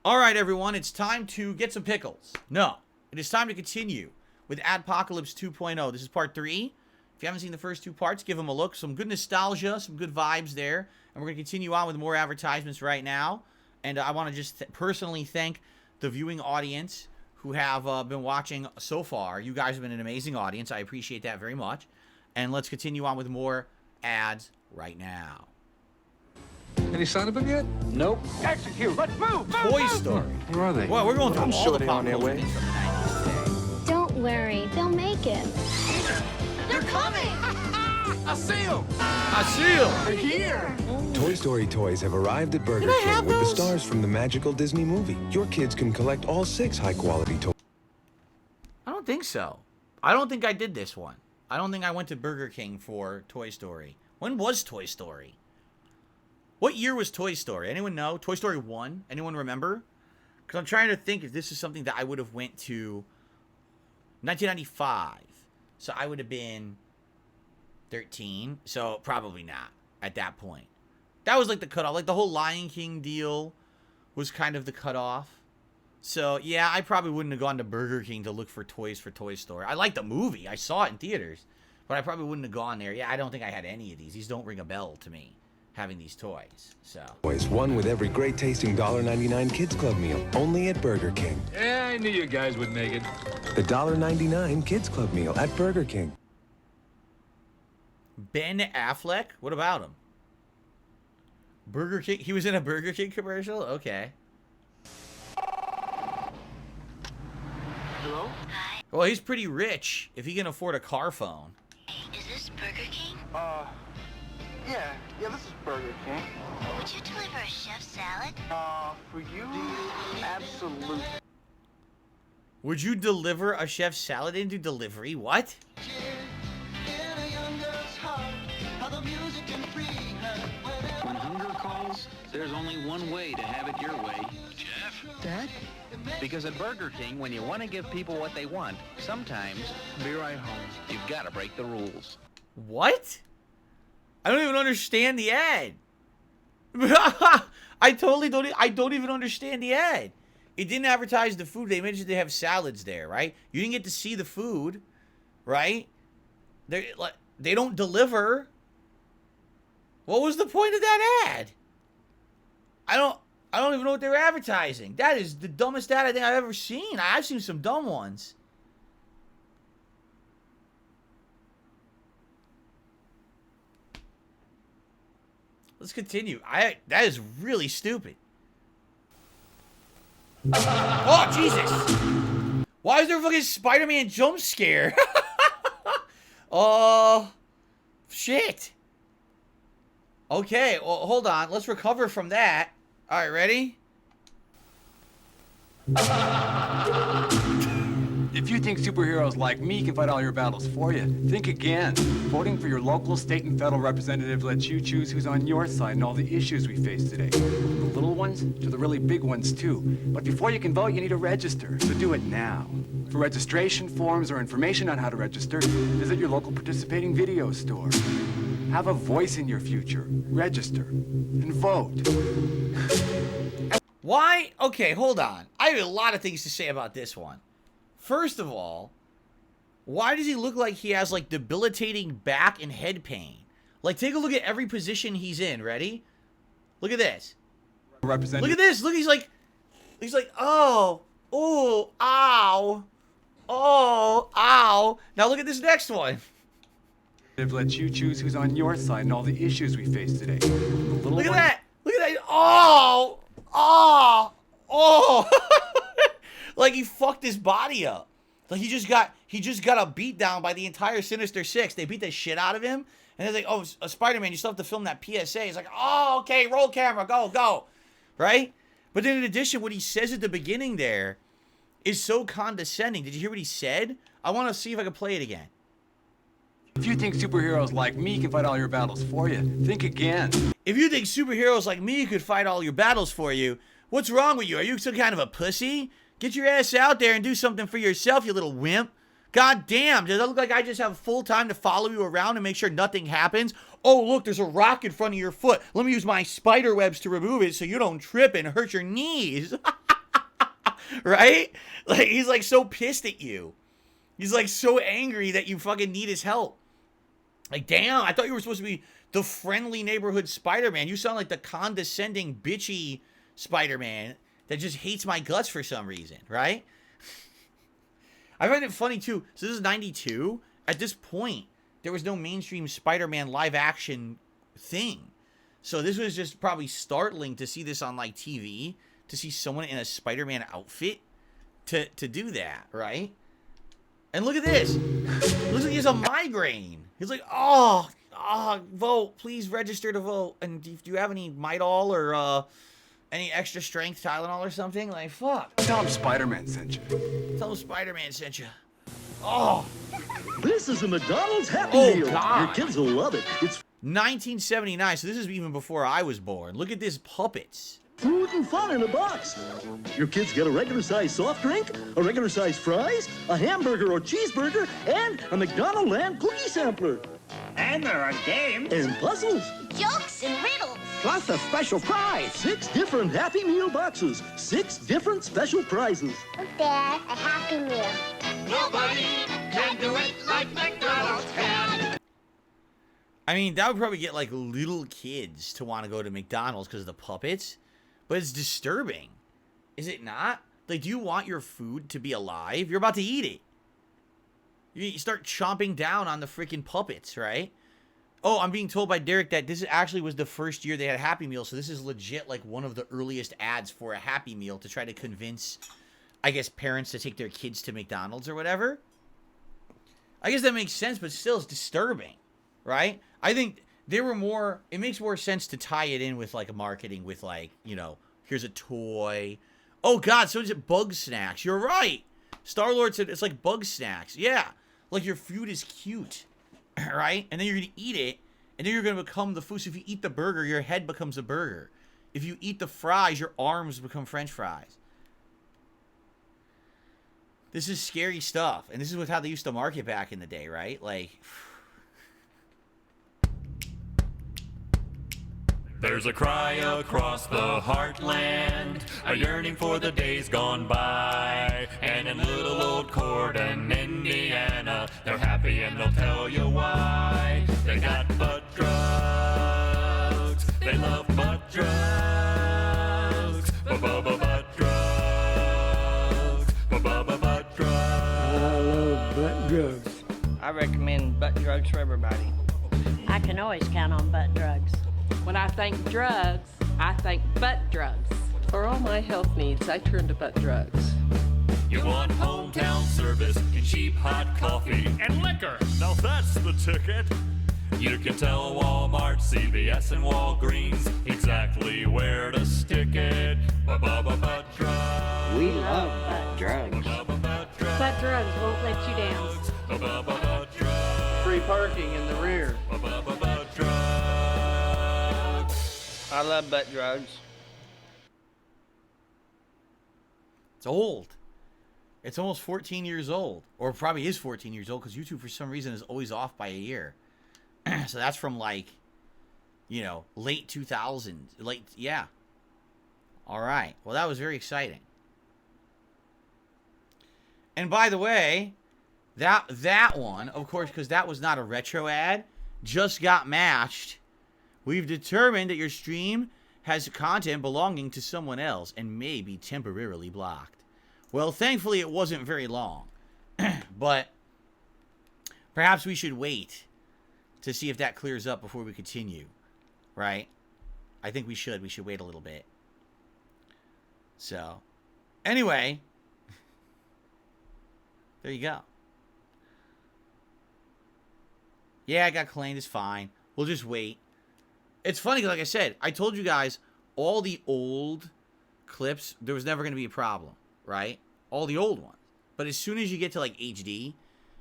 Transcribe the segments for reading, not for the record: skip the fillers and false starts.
All right, everyone, it's time to get some pickles. No, it is time to continue with Adpocalypse 2.0. This is part 3. If you haven't seen the first 2 parts, give them a look. Some good nostalgia, some good vibes there. And we're going to continue on with more advertisements right now. And I want to just personally thank the viewing audience who have been watching so far. You guys have been an amazing audience. I appreciate that very much. And let's continue on with more ads right now. Any sign of them yet? Nope. Execute. Let's move. Toy Story. Where are they? Well, we're going through I'm all sure the they're pop on their way. movies from the 90s today. Don't worry, they'll make it. They're coming! I see them. I see 'em. They're here. Toy Story toys have arrived at Burger Did I King have with the those? stars from the magical Disney movie. Your kids can collect all 6 high-quality toys. I don't think so. I don't think I did this one. I don't think I went to Burger King for Toy Story. When was Toy Story? What year was Toy Story? Anyone know? Toy Story 1? Anyone remember? Because I'm trying to think if this is something that I would have went to 1995. So I would have been 13. So probably not at that point. That was like the cutoff. Like the whole Lion King deal was kind of the cutoff. So yeah, I probably wouldn't have gone to Burger King to look for toys for Toy Story. I liked the movie. I saw it in theaters. But I probably wouldn't have gone there. Yeah, I don't think I had any of these. These don't ring a bell to me, having these toys. So One with every great-tasting $1.99 Kids Club meal, only at Burger King. Yeah, I knew you guys would make it. The $1.99 Kids Club meal at Burger King. Ben Affleck? What about him? Burger King? He was in a Burger King commercial? Okay. Hello? Well, he's pretty rich if he can afford a car phone. Is this Burger King? Yeah, this is Burger King. Would you deliver a chef's salad? For you? Absolutely. Would you deliver a chef's salad into delivery? What? When hunger calls, there's only one way to have it your way. Jeff? Dad? Because at Burger King, when you want to give people what they want, sometimes, be right home, you've got to break the rules. What? I don't even understand the ad. I don't even understand the ad. It didn't advertise the food. They mentioned they have salads there, right? You didn't get to see the food, right? They don't deliver. What was the point of that ad? I don't even know what they were advertising. That is the dumbest ad I think I've ever seen. I've seen some dumb ones. Let's continue. That is really stupid. Oh, Jesus! Why is there a fucking SpiderMan jump scare? Oh, shit. Okay, well, hold on. Let's recover from that. All right, ready? If you think superheroes like me can fight all your battles for you, think again. Voting for your local, state, and federal representative lets you choose who's on your side in all the issues we face today. From the little ones to the really big ones, too. But before you can vote, you need to register, so do it now. For registration forms or information on how to register, visit your local participating video store. Have a voice in your future. Register and vote. Why? Okay, hold on. I have a lot of things to say about this one. First of all, why does he look like he has, like, debilitating back and head pain? Like, take a look at every position he's in. Ready? Look at this. Look at this. Look, he's like, oh, ow, oh, ow. Now look at this next one. It lets you choose who's on your side in all the issues we face today. Look at that. Look at that. Oh, oh, oh. Like he fucked his body up. Like he just got a beat down by the entire Sinister Six. They beat the shit out of him. And they're like, oh, Spider-Man, you still have to film that PSA. He's like, oh, okay, roll camera, go. Right? But then in addition, what he says at the beginning there is so condescending. Did you hear what he said? I want to see if I can play it again. If you think superheroes like me can fight all your battles for you, think again. If you think superheroes like me could fight all your battles for you, what's wrong with you? Are you some kind of a pussy? Get your ass out there and do something for yourself, you little wimp. God damn, does that look like I just have full time to follow you around and make sure nothing happens? Oh, look, there's a rock in front of your foot. Let me use my spider webs to remove it so you don't trip and hurt your knees. Right? Like, he's like so pissed at you. He's like so angry that you fucking need his help. Like, damn, I thought you were supposed to be the friendly neighborhood Spider-Man. You sound like the condescending, bitchy Spider-Man that just hates my guts for some reason, right? I find it funny, too. So this is 92. At this point, there was no mainstream Spider-Man live-action thing. So this was just probably startling to see this on, like, TV, to see someone in a Spider-Man outfit to do that, right? And look at this. Looks like he has a migraine. He's like, oh, vote. Please register to vote. And do you have any Midol or any extra strength Tylenol or something? Like, fuck. Tell him Spider-Man sent you. Tell him Spider-Man sent you. Oh. This is a McDonald's Happy Meal. God. Your kids will love it. It's 1979, so this is even before I was born. Look at this puppets. food and fun in a box. Your kids get a regular-sized soft drink, a regular-sized fries, a hamburger or cheeseburger, and a McDonald's Land cookie sampler. And there are games. And puzzles. Jokes and riddles. Plus a special prize. 6 different Happy Meal boxes. 6 different special prizes. Dad, a Happy Meal. Nobody can do it like McDonald's can. I mean, that would probably get, like, little kids to want to go to McDonald's because of the puppets. But it's disturbing. Is it not? Like, do you want your food to be alive? You're about to eat it. You start chomping down on the freaking puppets, right? Oh, I'm being told by Derek that this actually was the first year they had Happy Meal. So this is legit, like, one of the earliest ads for a Happy Meal to try to convince, I guess, parents to take their kids to McDonald's or whatever. I guess that makes sense, but still it's disturbing, right? I think they were more, it makes more sense to tie it in with, like, a marketing with, like, you know, here's a toy. Oh, God, so is it Bug Snacks? You're right. Star-Lord said it's like Bug Snacks. Yeah, like your food is cute, right? And then you're going to eat it, and then you're going to become the food. So if you eat the burger, your head becomes a burger. If you eat the fries, your arms become French fries. This is scary stuff, and this is how they used to market back in the day, right? Like... There's a cry across the heartland, a yearning for the days gone by. And in little old Corden, Indiana, they're happy and they'll tell you why. They got butt drugs, they love butt drugs, butt drugs, butt drugs. I love butt drugs. I recommend butt drugs for everybody. I can always count on butt drugs. When I think drugs, I think butt drugs. For all my health needs, I turn to butt drugs. You want hometown service and cheap hot coffee and liquor. Now that's the ticket. You can tell Walmart, CVS, and Walgreens exactly where to stick it. Butt drugs. We love butt drugs. Butt drugs won't let you down. Free parking in the rear. I love butt drugs. It's old. It's almost 14 years old. Or probably is 14 years old because YouTube, for some reason, is always off by a year. So that's from, like, you know, late 2000s. Yeah. All right. Well, that was very exciting. And by the way, that one, of course, because that was not a retro ad, just got matched. We've determined that your stream has content belonging to someone else and may be temporarily blocked. Well, thankfully, it wasn't very long. But perhaps we should wait to see if that clears up before we continue. Right? I think we should. We should wait a little bit. So, anyway. There you go. Yeah, I got claimed. It's fine. We'll just wait. It's funny, like I said, I told you guys, all the old clips, there was never going to be a problem, right? All the old ones. But as soon as you get to, like, HD,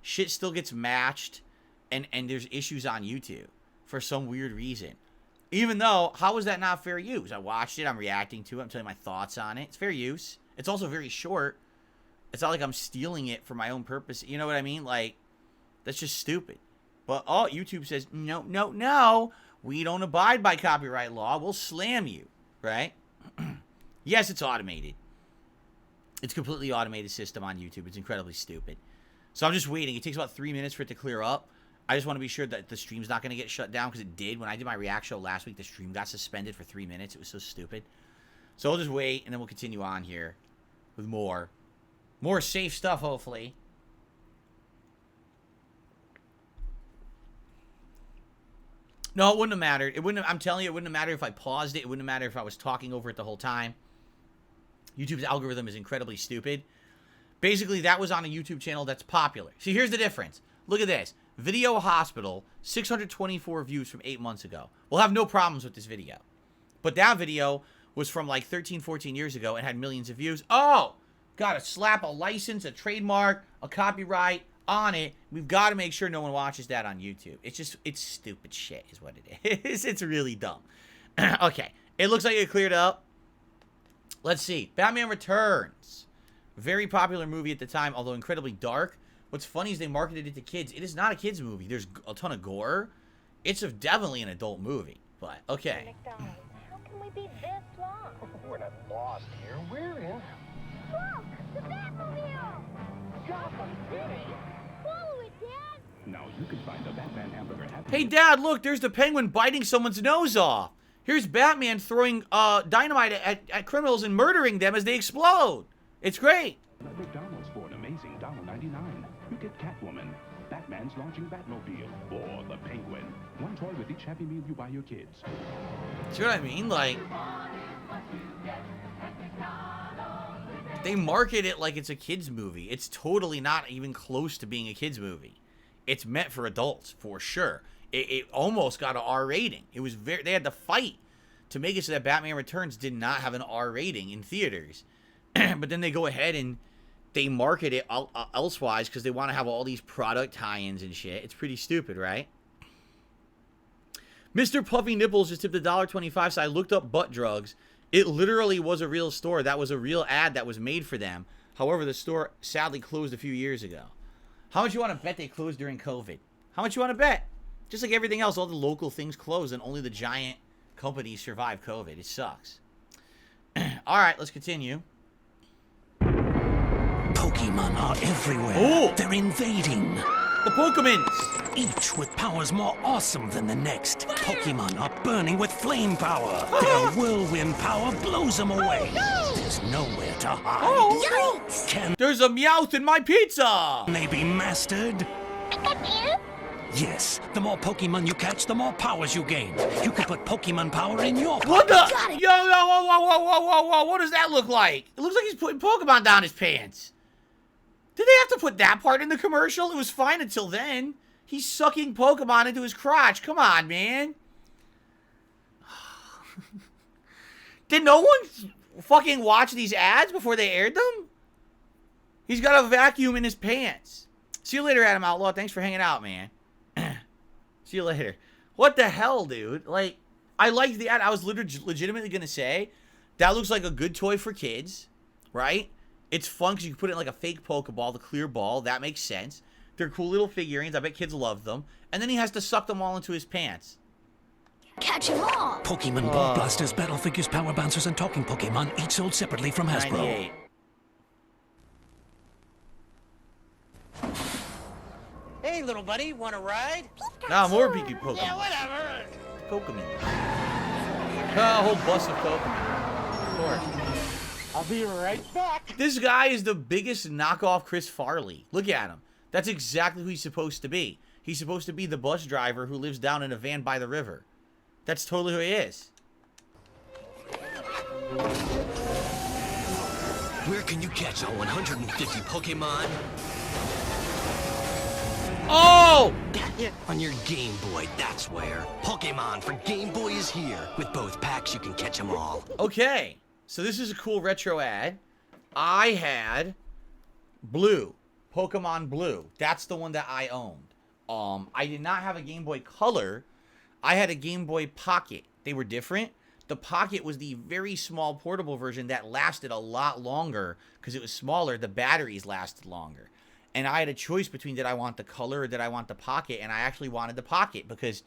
shit still gets matched, and there's issues on YouTube for some weird reason. Even though, how is that not fair use? I watched it, I'm reacting to it, I'm telling my thoughts on it. It's fair use. It's also very short. It's not like I'm stealing it for my own purpose. You know what I mean? Like, that's just stupid. But, oh, YouTube says, no. We don't abide by copyright law. We'll slam you, right? Yes, it's automated. It's a completely automated system on YouTube. It's incredibly stupid. So I'm just waiting. It takes about 3 minutes for it to clear up. I just want to be sure that the stream's not going to get shut down, because it did. When I did my react show last week, the stream got suspended for 3 minutes. It was so stupid. So we'll just wait, and then we'll continue on here with more safe stuff, hopefully. No, it wouldn't have mattered. It wouldn't have, I'm telling you, it wouldn't have mattered if I paused it. It wouldn't have mattered if I was talking over it the whole time. YouTube's algorithm is incredibly stupid. Basically, that was on a YouTube channel that's popular. See, here's the difference. Look at this. Video Hospital, 624 views from 8 months ago. We'll have no problems with this video. But that video was from like 13, 14 years ago and had millions of views. Oh! Gotta slap a license, a trademark, a copyright on it. We've got to make sure no one watches that on YouTube. It's stupid shit is what it is. It's really dumb. Okay. It looks like it cleared up. Let's see. Batman Returns. Very popular movie at the time, although incredibly dark. What's funny is they marketed it to kids. It is not a kids movie. There's a ton of gore. It's definitely an adult movie. But, okay. McDonald's, how can we be this long? We're not lost here. We're in. Look, the Batmobile! Gotham City? Follow it, Dad! Now you can find the Batman hamburger at... Hey, Dad, look, there's the Penguin biting someone's nose off. Here's Batman throwing dynamite at criminals and murdering them as they explode. It's great. At McDonald's for an amazing $1.99. You get Catwoman, Batman's launching Batmobile, or the Penguin. One toy with each Happy Meal you buy your kids. See what I mean? Like, they market it like it's a kids movie. It's totally not even close to being a kids movie. It's meant for adults, for sure. It almost got an R rating. It was they had to fight to make it so that Batman Returns did not have an R rating in theaters. But then they go ahead and they market it elsewise because they want to have all these product tie-ins and shit. It's pretty stupid, right? Mr. Puffy Nipples just tipped $1.25, so I looked up butt drugs. It literally was a real store. That was a real ad that was made for them. However, the store sadly closed a few years ago. How much you want to bet they closed during COVID? How much you want to bet? Just like everything else, all the local things closed and only the giant companies survive COVID. It sucks. All right, let's continue. Pokemon are everywhere. Oh! They're invading. The Pokemons! Each with powers more awesome than the next. Pokemon are burning with flame power. Their whirlwind power blows them away. There's nowhere to hide. Oh, Yikes! Can there's a Meowth in my pizza! they be mastered? Yes, the more Pokemon you catch, the more powers you gain. You can put Pokemon power in your pocket. What the? Yo, whoa, what does that look like? It looks like he's putting Pokemon down his pants. Did they have to put that part in the commercial? It was fine until then. He's sucking Pokemon into his crotch. Come on, man. Did no one fucking watch these ads before they aired them? He's got a vacuum in his pants. See you later, Adam Outlaw. Thanks for hanging out, man. See you later. What the hell, dude? Like, I liked the ad. I was legitimately going to say, that looks like a good toy for kids, right? It's fun because you can put it in like a fake Pokeball, the clear ball. That makes sense. They're cool little figurines. I bet kids love them. And then he has to suck them all into his pants. Catch them all! Pokemon Ball Blasters, Battle Figures, Power Bouncers, and Talking Pokemon, each sold separately from Hasbro. 98. Hey, little buddy, want to ride? Nah, more Pokemon. Yeah, whatever. Pokemon. A whole bus of Pokemon. Of course. I'll be right back. This guy is the biggest knockoff Chris Farley. Look at him. That's exactly who he's supposed to be. He's supposed to be the bus driver who lives down in a van by the river. That's totally who he is. Where can you catch all 150 Pokemon? Oh! On your Game Boy, that's where. Pokemon for Game Boy is here. With both packs, you can catch them all. Okay. So this is a cool retro ad. I had Blue. Pokemon Blue. That's the one that I owned. I did not have a Game Boy Color. I had a Game Boy Pocket. They were different. The Pocket was the very small portable version that lasted a lot longer because it was smaller. The batteries lasted longer. And I had a choice between did I want the Color or did I want the Pocket, and I actually wanted the Pocket because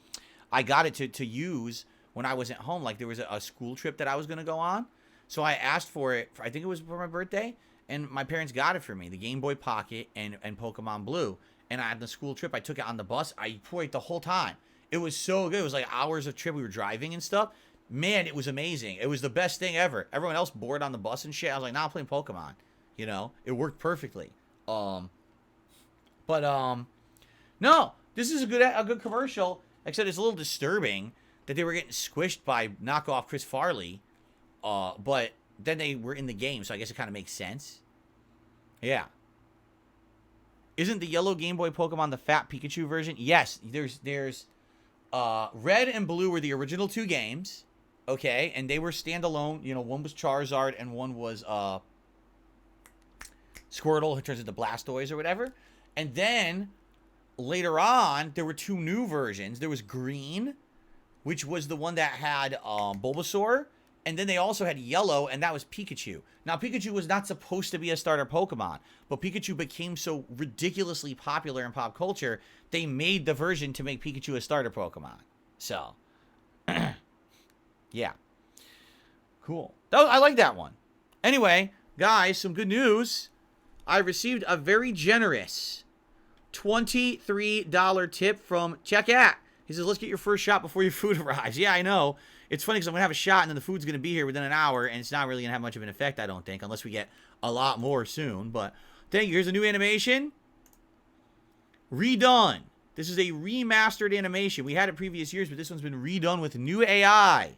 I got it to use when I was at home. Like there was a school trip that I was going to go on. So I asked for it, I think it was for my birthday, and my parents got it for me, the Game Boy Pocket and Pokemon Blue. And on the school trip, I took it on the bus. I played the whole time. It was so good. It was like hours of trip. We were driving and stuff. Man, it was amazing. It was the best thing ever. Everyone else bored on the bus and shit. I was like, nah, I'm playing Pokemon. You know, it worked perfectly. No, this is a good commercial, except it's a little disturbing that they were getting squished by knockoff Chris Farley. But then they were in the game, so I guess it kind of makes sense. Yeah. Isn't the yellow Game Boy Pokemon the fat Pikachu version? Yes, there's red and blue were the original 2 games. Okay, and they were standalone. You know, one was Charizard and one was Squirtle, who turns into Blastoise or whatever. And then later on, there were 2 new versions. There was green, which was the one that had Bulbasaur. And then they also had yellow, and that was Pikachu. Now, Pikachu was not supposed to be a starter Pokemon, but Pikachu became so ridiculously popular in pop culture, they made the version to make Pikachu a starter Pokemon. So, yeah. Cool. I like that one. Anyway, guys, some good news. I received a very generous $23 tip from Check-At. He says, let's get your first shot before your food arrives. Yeah, I know. It's funny because I'm going to have a shot and then the food's going to be here within an hour, and it's not really going to have much of an effect, I don't think, unless we get a lot more soon. But thank you. Here's a new animation. Redone. This is a remastered animation. We had it previous years, but this one's been redone with new AI.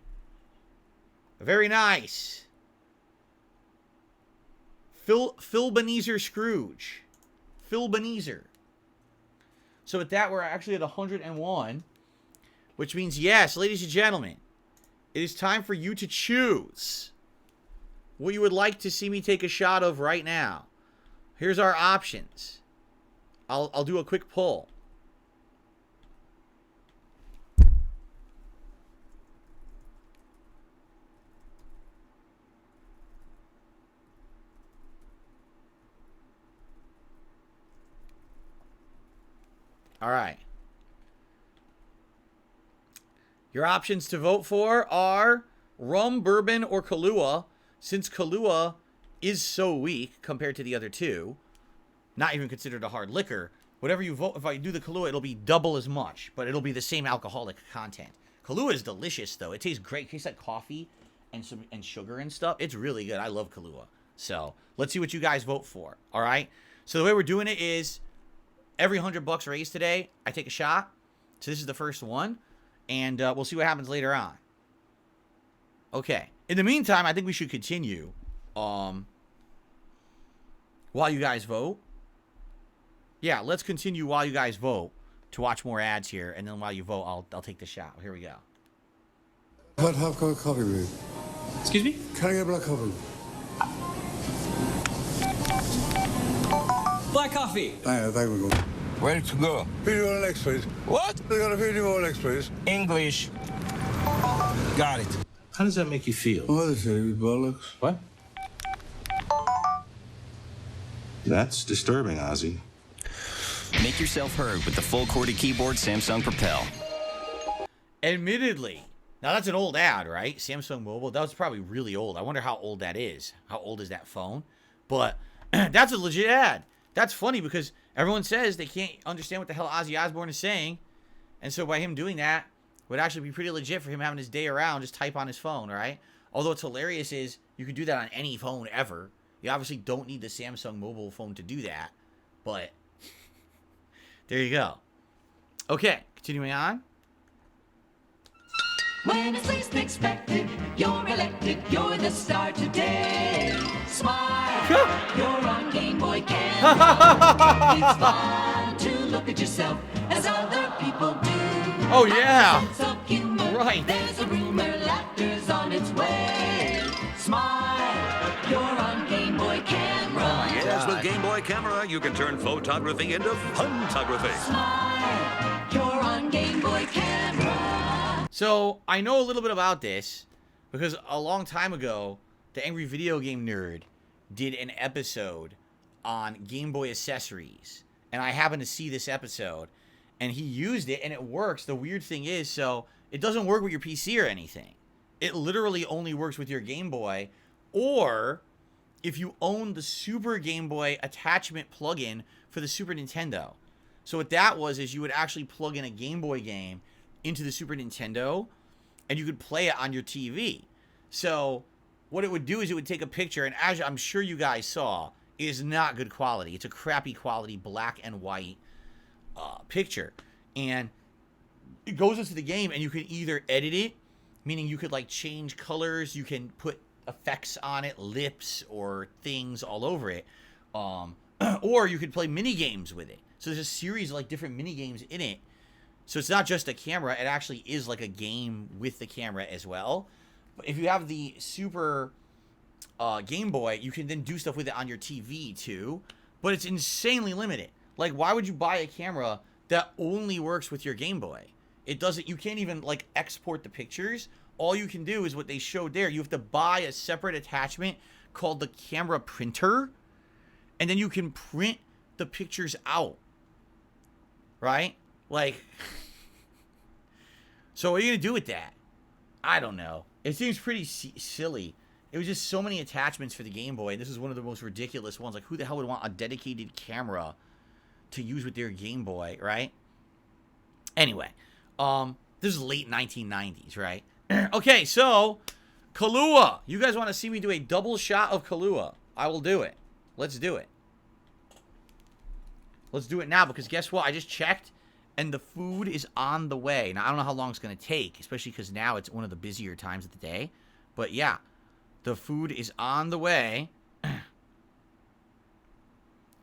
Very nice. Phil Benezer Scrooge. Phil Benezer. So with that, we're actually at 101, which means, yes, ladies and gentlemen, it is time for you to choose what you would like to see me take a shot of right now. Here's our options. I'll do a quick poll. All right. Your options to vote for are rum, bourbon, or Kahlua. Since Kahlua is so weak compared to the other 2, not even considered a hard liquor, whatever you vote, if I do the Kahlua, it'll be double as much, but it'll be the same alcoholic content. Kahlua is delicious, though. It tastes great. It tastes like coffee and sugar and stuff. It's really good. I love Kahlua. So let's see what you guys vote for. All right. So the way we're doing it is every $100 raised today, I take a shot. So this is the first one. And we'll see what happens later on. Okay. In the meantime, I think we should continue while you guys vote. Yeah, let's continue while you guys vote to watch more ads here. And then while you vote, I'll take the shot. Here we go. I'd have coffee, please. Excuse me? Can I get a black coffee? Black coffee. Thank you. Ready to go. Video on next, please. What? They got a video on next, please. English. Got it. How does that make you feel? Oh, this is bollocks. What? That's disturbing, Ozzy. Make yourself heard with the full QWERTY keyboard Samsung Propel. Admittedly. Now, that's an old ad, right? Samsung Mobile. That was probably really old. I wonder how old that is. How old is that phone? But that's a legit ad. That's funny because everyone says they can't understand what the hell Ozzy Osbourne is saying. And so by him doing that, would actually be pretty legit for him having his day around, just type on his phone, right? Although what's hilarious is you can do that on any phone ever. You obviously don't need the Samsung mobile phone to do that. But there you go. Okay, continuing on. When it's least expected, you're elected, you're the star today. Smile, you're on Game Boy Camera. It's fun to look at yourself as other people do. Oh, yeah. Sense of humor, right. There's a rumor, laughter's on its way. Smile, you're on Game Boy Camera. Yes, with Game Boy Camera, you can turn photography into photography. Smile, you're on Game Boy Camera. So, I know a little bit about this because a long time ago, the Angry Video Game Nerd did an episode on Game Boy accessories. And I happened to see this episode, and he used it, and it works. The weird thing is, so it doesn't work with your PC or anything. It literally only works with your Game Boy, or if you own the Super Game Boy attachment plugin for the Super Nintendo. So what that was is you would actually plug in a Game Boy game into the Super Nintendo, and you could play it on your TV. So what it would do is it would take a picture, and as I'm sure you guys saw, it is not good quality. It's a crappy quality black and white picture. And it goes into the game, and you can either edit it, meaning you could like change colors, you can put effects on it, lips or things all over it, or you could play mini games with it. So there's a series of like different mini games in it. So it's not just a camera, it actually is like a game with the camera as well. But if you have the Super Game Boy, you can then do stuff with it on your TV too, but it's insanely limited. Like, why would you buy a camera that only works with your Game Boy? It doesn't, you can't even like export the pictures. All you can do is what they showed there. You have to buy a separate attachment called the camera printer, and then you can print the pictures out. Right? Like, so what are you going to do with that? I don't know. It seems pretty silly. It was just so many attachments for the Game Boy. This is one of the most ridiculous ones. Like, who the hell would want a dedicated camera to use with their Game Boy, right? Anyway, this is late 1990s, right? Okay, so Kahlua. You guys want to see me do a double shot of Kahlua? I will do it. Let's do it. Let's do it now, because guess what? I just checked, and the food is on the way. Now, I don't know how long it's going to take, especially because now it's one of the busier times of the day. But yeah, the food is on the way. And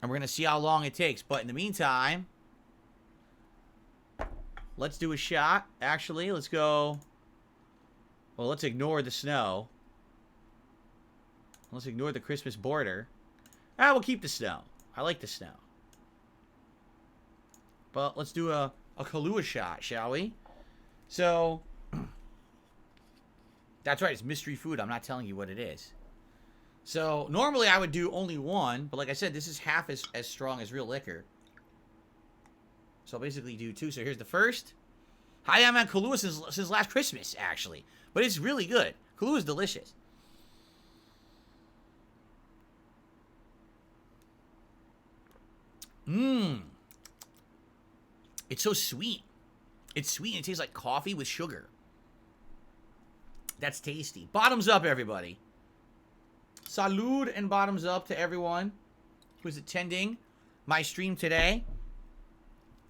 we're going to see how long it takes. But in the meantime, let's do a shot. Actually, let's go. Well, let's ignore the snow. Let's ignore the Christmas border. Ah, we'll keep the snow. I like the snow. But let's do a Kahlua shot, shall we? So, that's right, it's mystery food. I'm not telling you what it is. So, normally I would do only one, but like I said, this is half as strong as real liquor. So I'll basically do two. So here's the first. I haven't had Kahlua since last Christmas, actually. But it's really good. Kahlua is delicious. Mmm. It's so sweet. It's sweet and it tastes like coffee with sugar. That's tasty. Bottoms up, everybody. Salud and bottoms up to everyone who's attending my stream today.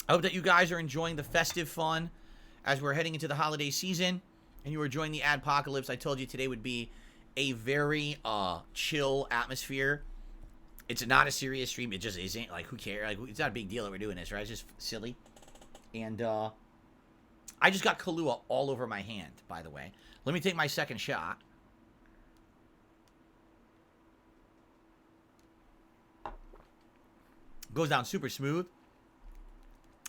I hope that you guys are enjoying the festive fun as we're heading into the holiday season. And you are enjoying the Adpocalypse. I told you today would be a very chill atmosphere. It's not a serious stream. It just isn't. Like, who cares? Like, it's not a big deal that we're doing this, right? It's just silly. And I just got Kahlua all over my hand, by the way. Let me take my second shot. Goes down super smooth.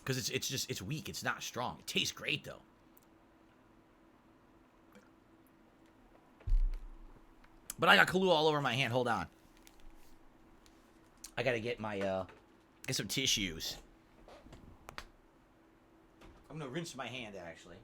Because it's weak. It's not strong. It tastes great, though. But I got Kahlua all over my hand. Hold on. I gotta get my, get some tissues. I'm gonna rinse my hand, actually.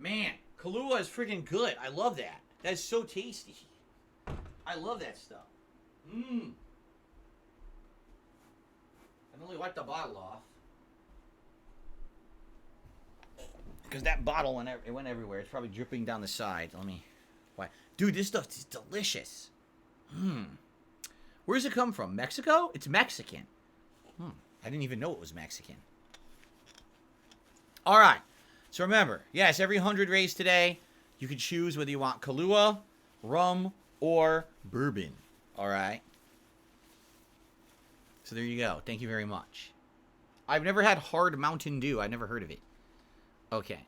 Man, Kahlua is freaking good. I love that. That's so tasty. I love that stuff. Mmm. I only wiped the bottle off. Because that bottle went everywhere. It's probably dripping down the side. Let me... Why? Dude, this stuff is delicious. Mmm. Where does it come from? Mexico? It's Mexican. I didn't even know it was Mexican. All right. So remember, yes, every 100 rays today, you can choose whether you want Kahlua, rum, or bourbon. All right? So there you go. Thank you very much. I've never had hard Mountain Dew. I've never heard of it. Okay.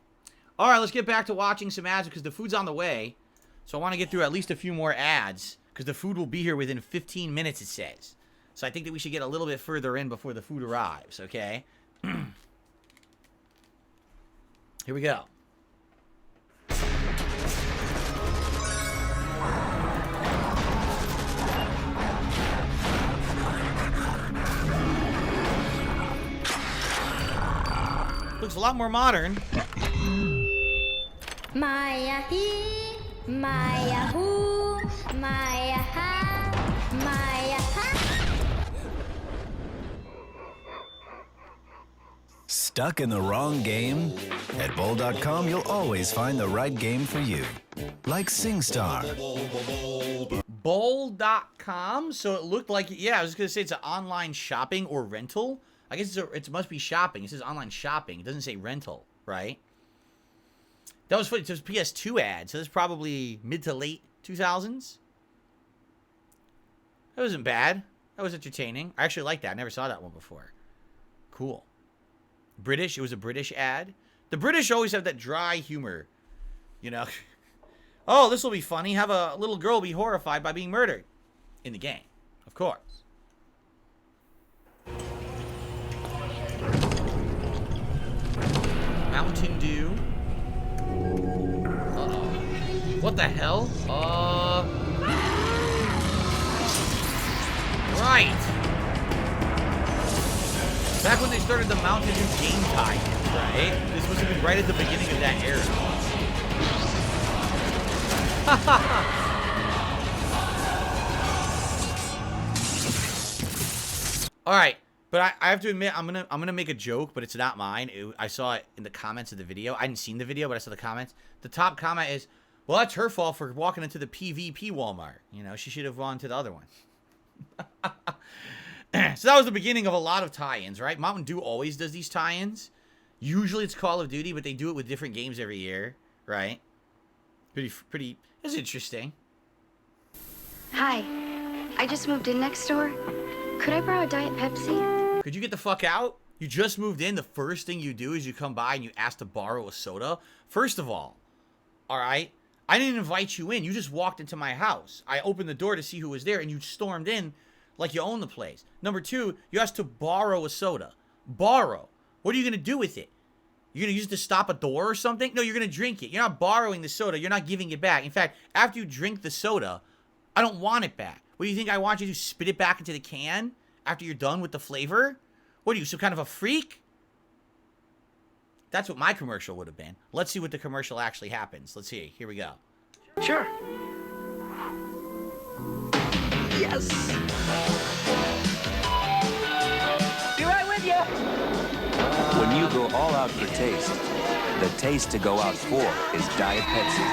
All right, let's get back to watching some ads because the food's on the way. So I want to get through at least a few more ads. Because the food will be here within 15 minutes, it says. So I think that we should get a little bit further in before the food arrives, okay? Here we go. Looks a lot more modern. Maya he, Maya who, Maya ha, Maya ha. Stuck in the wrong game? At Bowl.com, you'll always find the right game for you. Like SingStar. Bowl.com? So it looked like, yeah, I was going to say it's an online shopping or rental. I guess it must be shopping. It says online shopping. It doesn't say rental, right? That was funny. It was PS2 ad, so that's probably mid to late 2000s. That wasn't bad. That was entertaining. I actually like that. I never saw that one before. Cool. British. It was a British ad. The British always have that dry humor. You know? Oh, this will be funny. Have a little girl be horrified by being murdered. In the game. Of course. Mountain Dew. Uh-oh. What the hell? Right. Back when they started the Mountain Dew game tie-ins, right? This must have been right at the beginning of that era. All right. But I have to admit, I'm gonna make a joke, but it's not mine. I saw it in the comments of the video. I hadn't seen the video, but I saw the comments. The top comment is, well, that's her fault for walking into the PvP Walmart. You know, she should have gone to the other one. So that was the beginning of a lot of tie-ins, right? Mountain Dew always does these tie-ins. Usually it's Call of Duty, but they do it with different games every year, right? Pretty, it's interesting. Hi, I just moved in next door. Could I borrow a Diet Pepsi? Could you get the fuck out? You just moved in. The first thing you do is you come by and you ask to borrow a soda. First of all right? I didn't invite you in. You just walked into my house. I opened the door to see who was there, and you stormed in like you own the place. Number two, you asked to borrow a soda. Borrow. What are you going to do with it? You're going to use it to stop a door or something? No, you're going to drink it. You're not borrowing the soda. You're not giving it back. In fact, after you drink the soda, I don't want it back. What do you think I want you to spit it back into the can after you're done with the flavor? What are you, some kind of a freak? That's what my commercial would have been. Let's see what the commercial actually happens. Let's see. Here we go. Sure. Yes. Be right with you. When you go all out for taste, the taste to go out for is Diet Pepsi.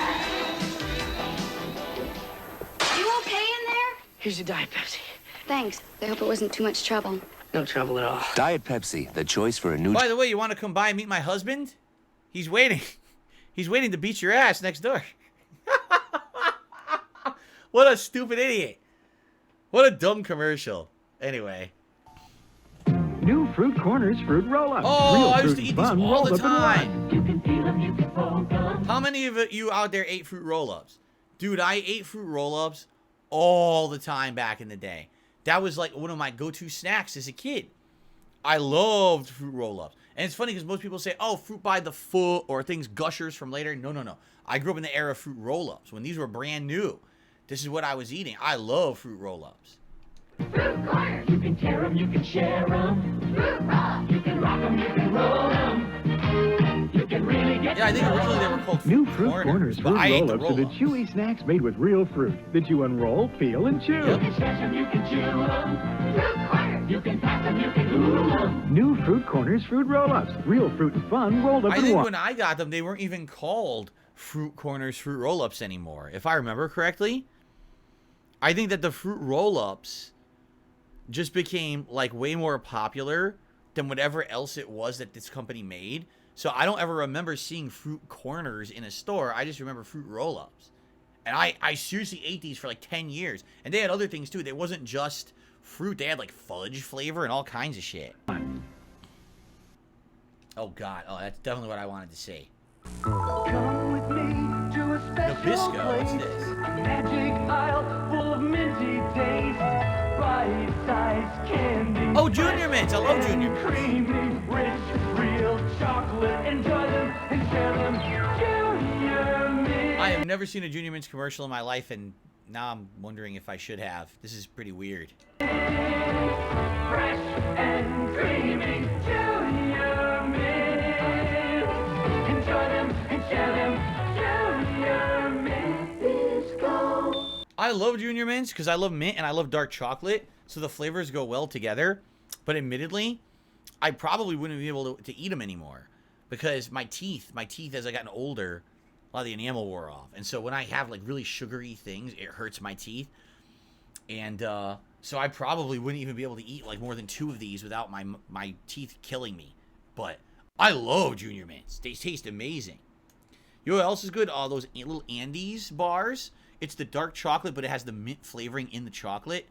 You okay in there? Here's your Diet Pepsi. Thanks. I hope it wasn't too much trouble. No trouble at all. Diet Pepsi, the choice for a new... By the way, you want to come by and meet my husband? He's waiting. He's waiting to beat your ass next door. What a stupid idiot. What a dumb commercial. Anyway. New Fruit Corners Fruit Roll-Ups. Oh, Real I used fruit to eat and these fun all rolled the up in time. You can feel them, you can fold them. How many of you out there ate Fruit Roll-Ups? Dude, I ate Fruit Roll-Ups all the time back in the day. That was like one of my go-to snacks as a kid. I loved Fruit Roll-Ups. And it's funny because most people say, oh, fruit by the foot or things Gushers from later. No, no, no. I grew up in the era of Fruit Roll-Ups when these were brand new. This is what I was eating. I love Fruit Roll-Ups. Fruit corner, you can tear them, you can share them. Fruit roll, you can rock them, you can roll them. You can really get... Yeah, I think originally they were called New Fruit Fruit Corners Fruit Roll-Ups are the chewy snacks made with real fruit that you unroll, peel, and chew. You can stretch them, you can chew them. Fruit corner, you can pass them, you can ooh them. New Fruit Corners Fruit Roll-Ups. Real fruit and fun rolled up I in think one. when I got them, they weren't even called Fruit Corners Fruit Roll-Ups anymore, if I remember correctly. I think that the Fruit Roll-Ups just became like way more popular than whatever else it was that this company made. So I don't ever remember seeing Fruit Corners in a store. I just remember Fruit Roll-Ups. And I seriously ate these for like 10 years. And they had other things too. They wasn't just fruit. They had like fudge flavor and all kinds of shit. Oh God. Oh, that's definitely what I wanted to see. Come with me to a special Nabisco, what's place. this? Magic aisle full of minty taste. Bite-sized candy. Oh, Junior Mints. I love Junior Mints. Creamy, rich, real chocolate. Enjoy them and share them. Junior Mints. I have never seen a Junior Mints commercial in my life, and now I'm wondering if I should have. This is pretty weird. Fresh and creamy. Junior Mints. Enjoy them and share them. Junior Mints. Bisco. I love Junior Mints because I love mint and I love dark chocolate, so the flavors go well together. But admittedly, I probably wouldn't be able to eat them anymore because my teeth as I gotten older, a lot of the enamel wore off. And so when I have like really sugary things, it hurts my teeth. And so I probably wouldn't even be able to eat like more than 2 of these without my teeth killing me. But I love Junior Mints. They taste amazing. You know what else is good? All those little Andes bars. It's the dark chocolate, but it has the mint flavoring in the chocolate.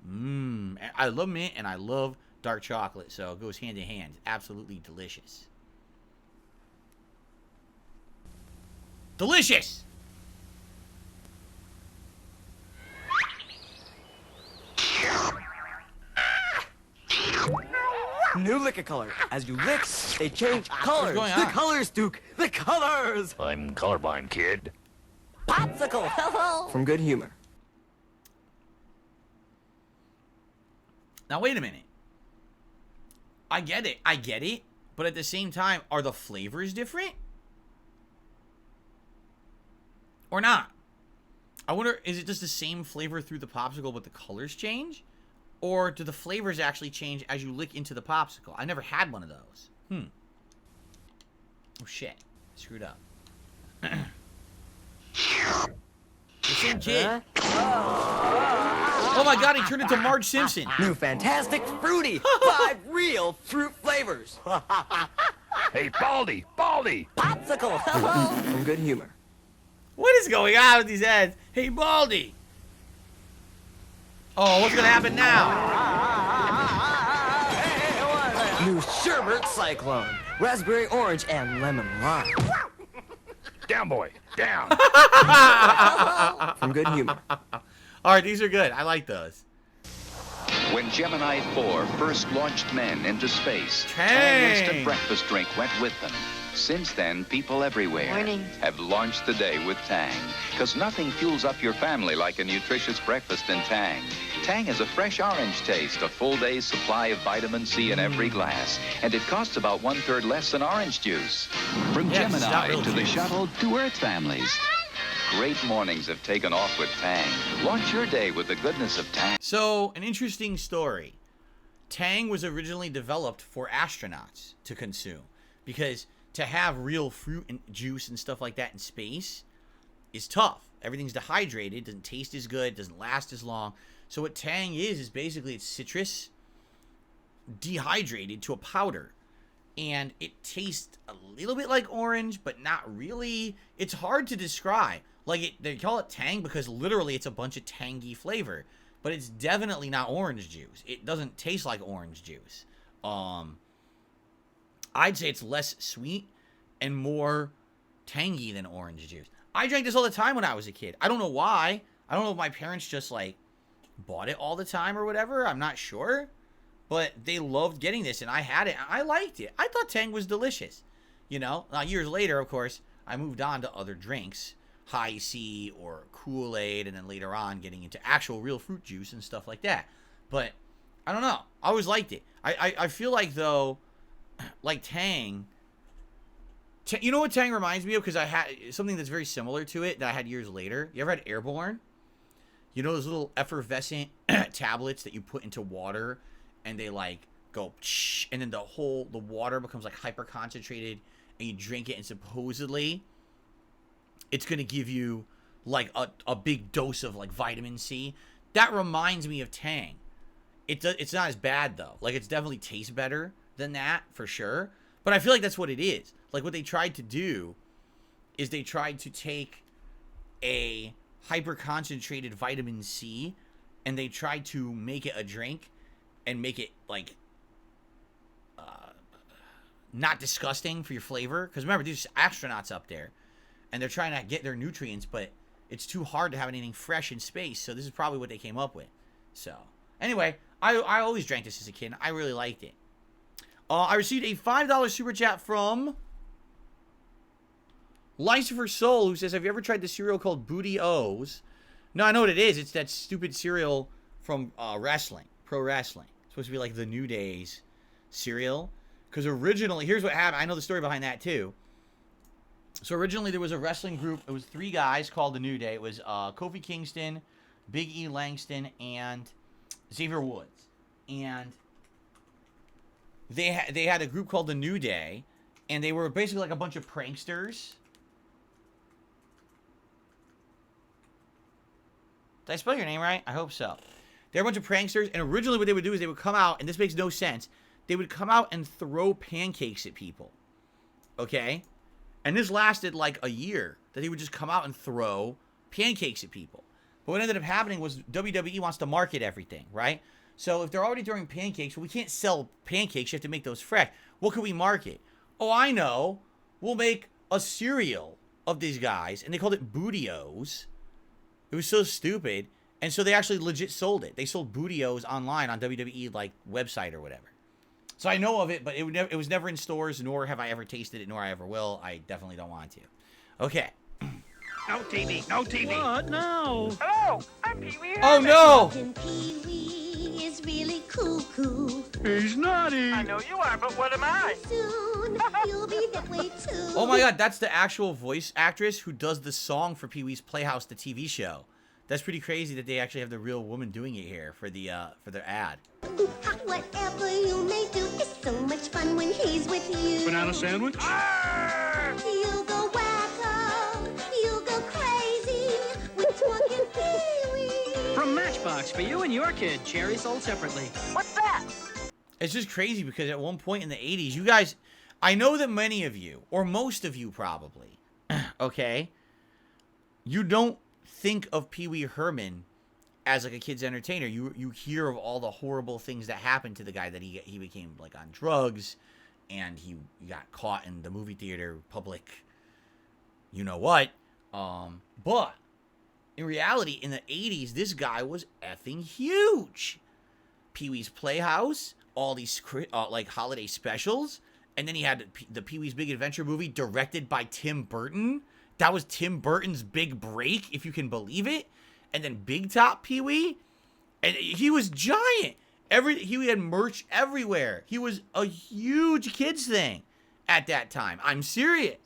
I love mint and I love dark chocolate, so it goes hand in hand. Absolutely delicious. Delicious! New liquor color. As you lick, they change colors. going The on? colors, Duke. The colors. I'm colorblind, kid. Popsicle. Hello. From Good Humor. Now, wait a minute. I get it. But at the same time, are the flavors different? Or not? I wonder, is it just the same flavor through the popsicle, but the colors change? Or do the flavors actually change as you lick into the popsicle? I never had one of those. Oh, shit. Screwed up. The same kid. Oh my god, he turned into Marge Simpson. New Fantastic Fruity. 5 real fruit flavors. Hey, Baldy! Baldy! Popsicle. Hello. From Good Humor. What is going on with these ads? Hey, Baldy. Oh, what's gonna happen now? New Sherbet Cyclone. Raspberry orange and lemon lime. Down, boy! Down! From Good Humor. Alright, these are good. I like those. When Gemini 4 first launched men into space, Tang. an instant breakfast drink went with them. Since then, people everywhere Morning. have launched the day with Tang. Because nothing fuels up your family like a nutritious breakfast in Tang. Tang has a fresh orange taste, a full day's supply of vitamin C in every glass, and it costs about 1/3 less than orange juice. From Yeah, it's not Gemini real to the juice. shuttle to Earth families. Great mornings have taken off with Tang. Launch your day with the goodness of Tang. So, an interesting story. Tang was originally developed for astronauts to consume. Because to have real fruit and juice and stuff like that in space is tough. Everything's dehydrated, doesn't taste as good, doesn't last as long. So what Tang is basically it's citrus dehydrated to a powder. And it tastes a little bit like orange, but not really. It's hard to describe. Like, they call it Tang because literally it's a bunch of tangy flavor. But it's definitely not orange juice. It doesn't taste like orange juice. I'd say it's less sweet and more tangy than orange juice. I drank this all the time when I was a kid. I don't know why. I don't know if my parents just, like, bought it all the time or whatever. I'm not sure. But they loved getting this, and I had it. I liked it. I thought Tang was delicious. You know? Now, years later, of course, I moved on to other drinks. High C or Kool-Aid, and then later on getting into actual real fruit juice and stuff like that. But, I don't know. I always liked it. I feel like, though, like Tang... You know what Tang reminds me of? Because I had something that's very similar to it that I had years later. You ever had Airborne? You know those little effervescent tablets that you put into water and they like go psh, and then the water becomes like hyper concentrated and you drink it and supposedly it's going to give you like a big dose of like vitamin C. That reminds me of Tang. It's not as bad though. Like it's definitely tastes better than that for sure. But I feel like that's what it is. Like what they tried to do is they tried to take a hyper concentrated vitamin C and they tried to make it a drink and make it like not disgusting for your flavor. Because remember, there's astronauts up there and they're trying to get their nutrients, but it's too hard to have anything fresh in space. So this is probably what they came up with. So anyway, I always drank this as a kid. I really liked it. I received a $5 super chat from Lucifer Soul, who says, have you ever tried the cereal called Booty O's? No, I know what it is. It's that stupid cereal from wrestling, pro wrestling. It's supposed to be like the New Day's cereal. Because originally, here's what happened. I know the story behind that too. So originally there was a wrestling group. It was 3 guys called the New Day. It was Kofi Kingston, Big E Langston, and Xavier Woods. And they had a group called the New Day. And they were basically like a bunch of pranksters. Did I spell your name right? I hope so. They're a bunch of pranksters. And originally what they would do is they would come out. And this makes no sense. They would come out and throw pancakes at people. Okay? And this lasted like a year, that he would just come out and throw pancakes at people. But what ended up happening was WWE wants to market everything, right? So if they're already throwing pancakes, well, we can't sell pancakes. You have to make those fresh. What can we market? Oh, I know. We'll make a cereal of these guys. And they called it Booty-O's. It was so stupid. And so they actually legit sold it. They sold Booty-O's online on WWE like website or whatever. So I know of it, but it was never in stores, nor have I ever tasted it, nor I ever will. I definitely don't want to. Okay. No TV, no TV. What? No. Hello, I'm PeeWee. Oh, no. PeeWee is really cuckoo. He's naughty. I know you are, but what am I? Soon you'll be that way too. Oh my god, that's the actual voice actress who does the song for Pee-wee's Playhouse, the TV show. That's pretty crazy that they actually have the real woman doing it here for their ad. Whatever you may do is so much fun when he's with you. Banana sandwich? You'll go wacko, you'll go crazy with talking Pee-wee. From Matchbox for you and your kid. Cherry sold separately. What's that? It's just crazy because at one point in the 80s, you guys, I know that many of you, or most of you probably, okay, you don't think of Pee-wee Herman as like a kid's entertainer. You hear of all the horrible things that happened to the guy, that he became like on drugs, and he got caught in the movie theater public, you know what. But in reality, in the 80s, this guy was effing huge. Pee-wee's Playhouse, all these like holiday specials, and then he had the Pee-wee's Big Adventure movie directed by Tim Burton. That was Tim Burton's big break, if you can believe it. And then Big Top Pee-wee, and he was giant. He had merch everywhere. He was a huge kids thing at that time. I'm serious.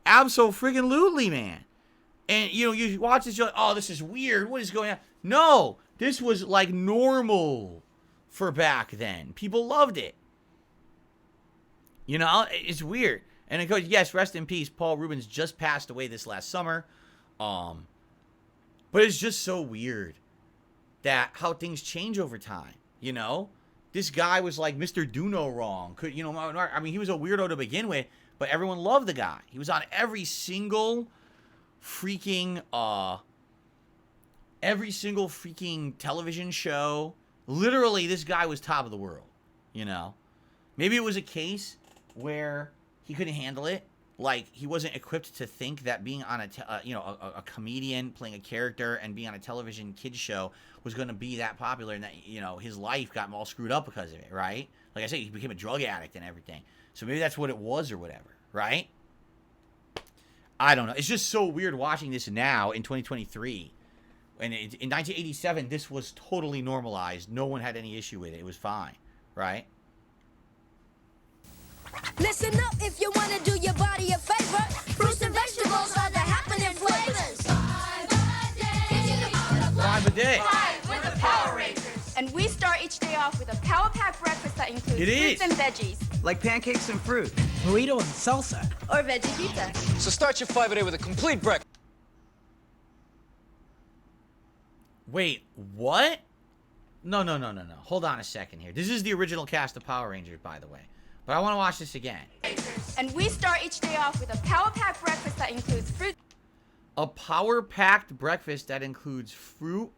Abso-friggin-lutely, man. And, you know, you watch this, you're like, oh, this is weird. What is going on? No, this was like normal for back then. People loved it. You know, it's weird. And of course, yes, rest in peace. Paul Rubens just passed away this last summer. But it's just so weird that how things change over time, you know? This guy was like Mr. Do-No-Wrong. I mean, he was a weirdo to begin with, but everyone loved the guy. He was on every single freaking television show. Literally, this guy was top of the world, you know? Maybe it was a case where he couldn't handle it. Like, he wasn't equipped to think that being on a comedian playing a character and being on a television kids show was going to be that popular, and that, you know, his life got all screwed up because of it, right? Like I said, he became a drug addict and everything. So maybe that's what it was or whatever, right? I don't know. It's just so weird watching this now in 2023. And in 1987, this was totally normalized. No one had any issue with it. It was fine, right? Listen up if you want to do your body a favor. Fruits and vegetables are the happening flavors. Five a day. Five with the Power Rangers. And we start each day off with a Power Pack breakfast that includes fruits and veggies. Like pancakes and fruit. Burrito and salsa. Or veggie pizza. So start your 5-a-day with a complete breakfast. Wait, what? No. Hold on a second here. This is the original cast of Power Rangers, by the way. But I want to watch this again. And we start each day off with a Power Pack breakfast that includes fruit. A power-packed breakfast that includes fruit?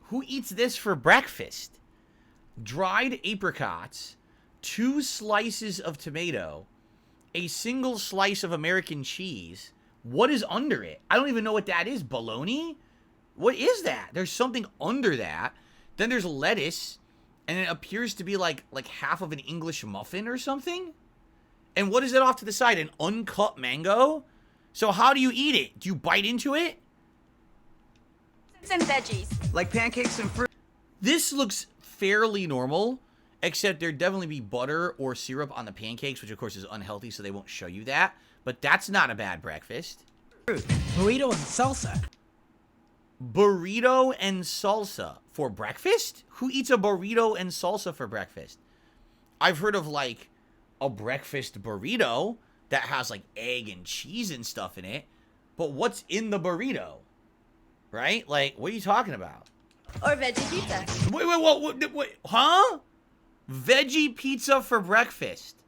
Who eats this for breakfast? Dried apricots, 2 slices of tomato, a single slice of American cheese, What is under it? I don't even know what that is. Bologna? What is that? There's something under that. Then there's lettuce, and it appears to be like half of an English muffin or something. And what is it off to the side? An uncut mango? So how do you eat it? Do you bite into it? And veggies. Like pancakes and fruit. This looks fairly normal, except there'd definitely be butter or syrup on the pancakes, which of course is unhealthy, so they won't show you that. But that's not a bad breakfast. Burrito and salsa. Burrito and salsa for breakfast? Who eats a burrito and salsa for breakfast? I've heard of like a breakfast burrito that has like egg and cheese and stuff in it. But what's in the burrito? Right? Like, what are you talking about? Or veggie pizza. Wait, huh? Veggie pizza for breakfast.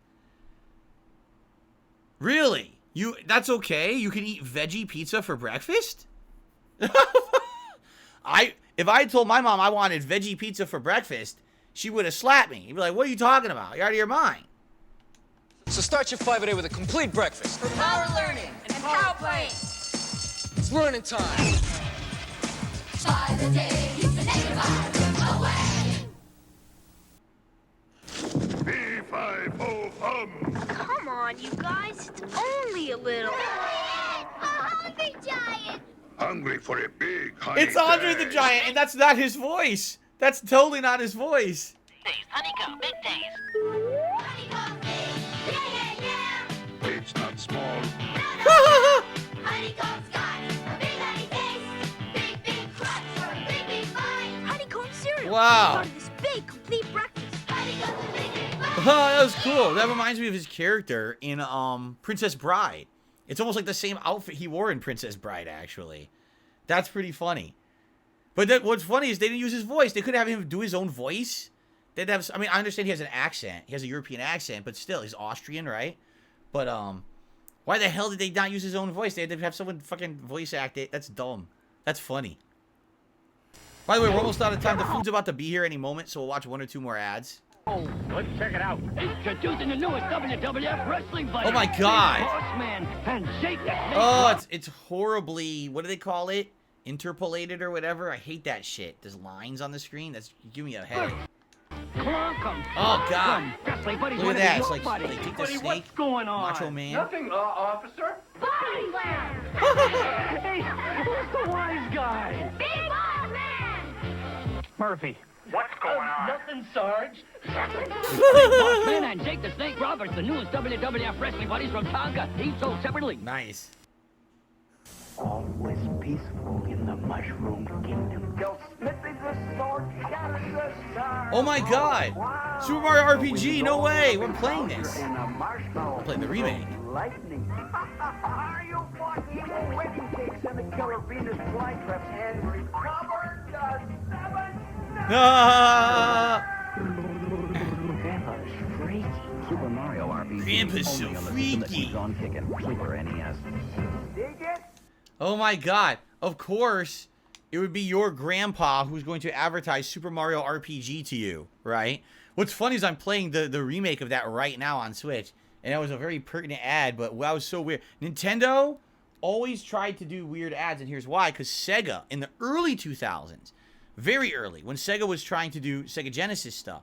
Really? That's okay? You can eat veggie pizza for breakfast? If I told my mom I wanted veggie pizza for breakfast, she would have slapped me. She'd be like, what are you talking about? You're out of your mind. So start your 5 a day with a complete breakfast. For power learning and power playing. It's learning time. By the day, you can make your mind away. Come on, you guys. It's only a little. A hungry giant. Hungry for a big honey. It's Andre the Giant, and that's not his voice. That's totally not his voice. Honeycomb, big days. Honeycomb big. Yeah. It's not small. Honeycomb's got a big honey taste. Big crunch for a big bite. Honeycomb cereal. Wow. Part of this big, complete breakfast. Honeycomb's a big bite. Oh, that was cool. That reminds me of his character in Princess Bride. It's almost like the same outfit he wore in Princess Bride, actually. That's pretty funny. But what's funny is they didn't use his voice. They couldn't have him do his own voice. They'd have. I mean, I understand he has an accent. He has a European accent, but still, he's Austrian, right? But why the hell did they not use his own voice? They had to have someone fucking voice act it. That's dumb. That's funny. By the way, we're almost out of time. The food's about to be here any moment, so we'll watch 1 or 2 more ads. Oh, let's check it out. Introducing the newest WWF wrestling fighter. Oh my God! Horseman and Jake the Snake. Oh, it's horribly. What do they call it? Interpolated or whatever. I hate that shit. There's lines on the screen. That's give me a headache. Oh God! Look at that. It's like they take the snake. What's going on? Macho Man. Nothing, officer. Body slam. Hey, who's the wise guy? Big ball man. Murphy. What's going on? Nothing, Sarge. Bossman and Jake the Snake Roberts, the newest WWF wrestling buddies from Tonga, each sold separately. Nice. Always peaceful in the Mushroom Kingdom. Oh my God! Super Mario RPG. No way. We're playing this. We're playing the remake. Are you bought evil wedding cakes and the killer Venus flytraps and recovered the 7? Grandpa's freaky. Super Mario RPG. Grandpa's so freaky. On kicking Super NES. Dig it? Oh my God! Of course, it would be your grandpa who's going to advertise Super Mario RPG to you, right? What's funny is I'm playing the remake of that right now on Switch, and that was a very pertinent ad, but that was so weird. Nintendo always tried to do weird ads, and here's why: because Sega in the early 2000s. Very early, when Sega was trying to do Sega Genesis stuff,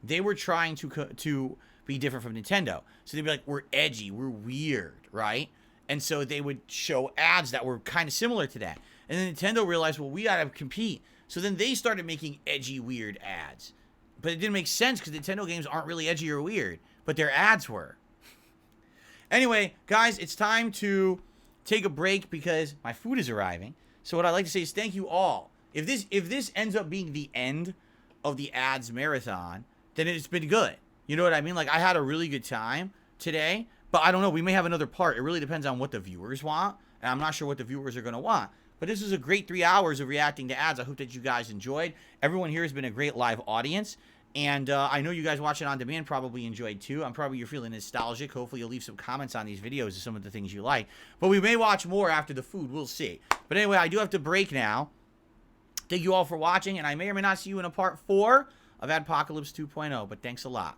they were trying to be different from Nintendo. So they'd be like, we're edgy, we're weird, right? And so they would show ads that were kind of similar to that. And then Nintendo realized, well, we gotta compete. So then they started making edgy, weird ads. But it didn't make sense because Nintendo games aren't really edgy or weird. But their ads were. Anyway, guys, it's time to take a break because my food is arriving. So what I'd like to say is thank you all. If this ends up being the end of the ads marathon, then it's been good. You know what I mean? Like, I had a really good time today, but I don't know. We may have another part. It really depends on what the viewers want, and I'm not sure what the viewers are going to want. But this was a great 3 hours of reacting to ads. I hope that you guys enjoyed. Everyone here has been a great live audience, and I know you guys watching on demand probably enjoyed too. You're feeling nostalgic. Hopefully you'll leave some comments on these videos of some of the things you like. But we may watch more after the food. We'll see. But anyway, I do have to break now. Thank you all for watching, and I may or may not see you in a part 4 of Adpocalypse 2.0, but thanks a lot.